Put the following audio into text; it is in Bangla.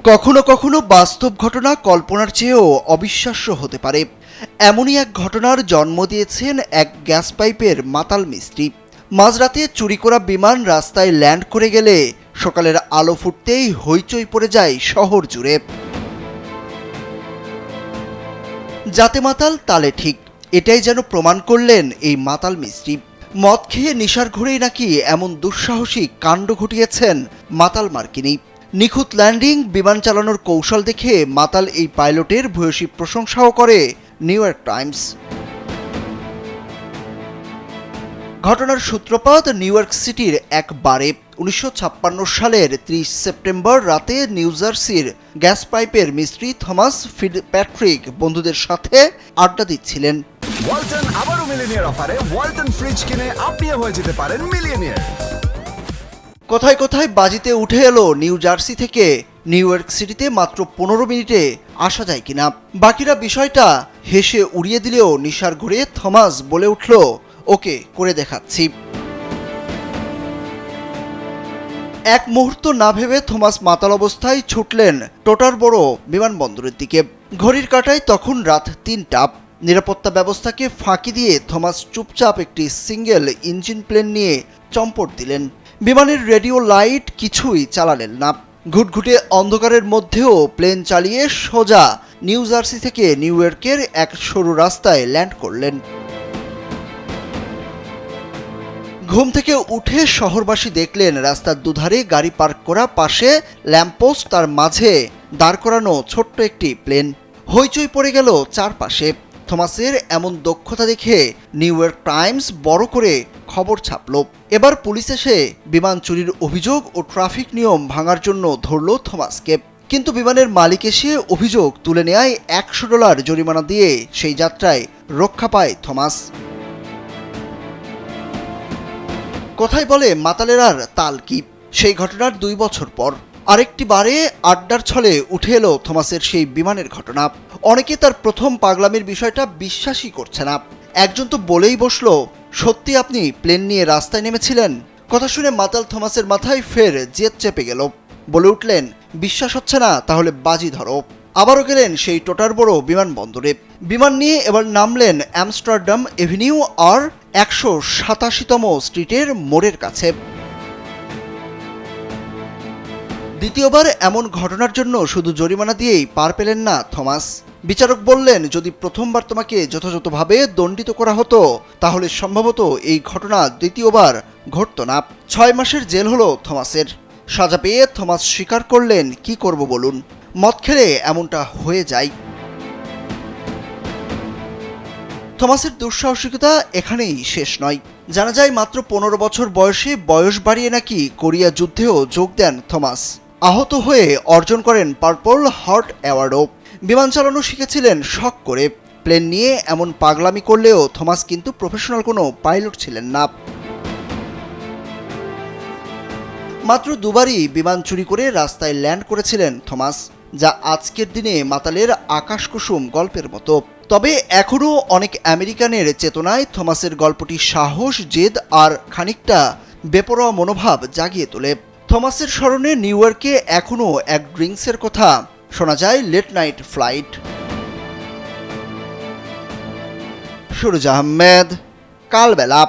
কখনো কখনো বাস্তব ঘটনা কল্পনার চেয়েও অবিশ্বাস্য হতে পারে। এমনই এক ঘটনার জন্ম দিয়েছেন এক গ্যাস পাইপের মাতাল মিস্ত্রি। মাঝরাতে চুরি করা বিমান রাস্তায় ল্যান্ড করে গেলে সকালের আলো ফুটতেই হইচই পড়ে যায় শহর জুড়ে। যাতে মাতাল তালে ঠিক, এটাই যেন প্রমাণ করলেন এই মাতাল মিস্ত্রি। মদ খেয়ে নেশার ঘোরেই নাকি এমন দুঃসাহসিক কাণ্ড ঘটিয়েছেন মাতাল মার্কিনী। নিখুঁত ল্যান্ডিং, বিমান চালানোর কৌশল দেখে মাতাল এই পাইলটের ভূয়সী প্রশংসাও করে নিউ ইয়র্ক টাইমস। ঘটনার সূত্রপাত নিউ ইয়র্ক সিটির এক বারে। 1956 সালের 30 সেপ্টেম্বর রাতে নিউ জার্সির গ্যাস পাইপের মিস্ত্রি থমাস ফিটজপ্যাট্রিক বন্ধুদের সাথে আড্ডা দিচ্ছিলেন। ওয়ালটন আবারও মিলিয়নিয়ার অফারে ওয়ালটন ফ্রিজ কিনে আপনিও হয়ে যেতে পারেন মিলিয়নিয়ার। কোথায় কোথায় বাজিতে উঠে এলো নিউ জার্সি থেকে নিউ ইয়র্ক সিটিতে মাত্র 15 মিনিটে আসা যায় কিনা। বাকিরা বিষয়টা হেসে উড়িয়ে দিলেও নিশার ঘুরে থমাস বলে উঠল, ওকে, করে দেখাচ্ছি। এক মুহূর্ত না ভেবে থমাস মাতাল অবস্থায় ছুটলেন টোটার বড় বিমানবন্দরের দিকে। ঘড়ির কাঁটায় তখন রাত 3টা। নিরাপত্তা ব্যবস্থাকে ফাঁকি দিয়ে থমাস চুপচাপ একটি সিঙ্গেল ইঞ্জিন প্লেন নিয়ে চম্পট দিলেন। বিমানের রেডিও লাইট কিছুই চালালেন না। ঘুটঘুটে অন্ধকারের মধ্যেও প্লেন চালিয়ে সোজা নিউ জার্সি থেকে নিউ ইয়র্কের এক সরু রাস্তায় ল্যান্ড করলেন। ঘুম থেকে উঠে শহরবাসী দেখলেন রাস্তার দুধারে গাড়ি পার্ক করা, পাশে ল্যাম্পপোস্ট, তার মাঝে দাঁড় করানো ছোট্ট একটি প্লেন। হইচই পড়ে গেল চারপাশে। থমাসের এমন দক্ষতা দেখে নিউ ইয়র্ক টাইমস বড় করে খবর ছাপল। এবার পুলিশ এসে বিমান চুরির অভিযোগ ও ট্রাফিক নিয়ম ভাঙার জন্য ধরল থমাসকে। কিন্তু বিমানের মালিক এসে অভিযোগ তুলে নেয় $100 জরিমানা দিয়ে সেই যাত্রায় রক্ষা পায় থমাস। কোথায় বলে মাতালের আর তাল কি। সেই ঘটনার 2 বছর পর আরেকটি বারে আড্ডার ছলে উঠে এলো থমাসের সেই বিমানের ঘটনা। অনেকে তার প্রথম পাগলামির বিষয়টা বিশ্বাসই করছে না। একজন তো বলেই বসলো, সত্যি আপনি প্লেন নিয়ে রাস্তায় নেমেছিলেন? কথা শুনে মাতাল থমাসের মাথায় ফের জেদ চেপে গেল। বলে উঠলেন, বিশ্বাস হচ্ছে না? তাহলে বাজি ধরো। আবারও গেলেন সেই টোটার বড় বিমানবন্দরে। বিমান নিয়ে এবার নামলেন অ্যামস্টারডাম এভিনিউ আর 187তম স্ট্রিটের মোড়ের কাছে। দ্বিতীয়বার এমন ঘটনার জন্য শুধু জরিমানা দিয়েই পার পেলেন না থমাস। বিচারক বললেন, যদি প্রথমবার তোমাকে যথাযথভাবে দণ্ডিত করা হতো তাহলে সম্ভবত এই ঘটনা দ্বিতীয়বার ঘটত না। 6 মাসের জেল হলো থমাসের। সাজা পেয়ে থমাস স্বীকার করলেন, কি করব বলুন, মদ খেলে এমনটা হয়ে যায়। থমাসের দুঃসাহসিকতা এখানেই শেষ নয়। জানা যায় মাত্র 15 বছর বয়সে বয়স বাড়িয়ে নাকি কোরিয়া যুদ্ধেও যোগ দেন থমাস। আহত হয়ে অর্জন করেন পার্পল হার্ট অ্যাওয়ার্ডও। বিমান চালানো শিখেছিলেন শখ করে। প্লেন নিয়ে এমন পাগলামি করলেও থমাস কিন্তু প্রফেশনাল কোনো পাইলট ছিলেন না। মাত্র 2বারই বিমান চুরি করে রাস্তায় ল্যান্ড করেছিলেন থমাস, যা আজকের দিনে মাতালের আকাশকুসুম গল্পের মতো। তবে এখনও অনেক আমেরিকানের চেতনায় থমাসের গল্পটি সাহস, জেদ আর খানিকটা বেপরোয়া মনোভাব জাগিয়ে তোলে। থমাসের স্মরণে নিউ ইয়র্কে এখনও এক ড্রিঙ্কসের কথা শোনা যায়, late night flight. Suraj Ahmed, কালবেলা।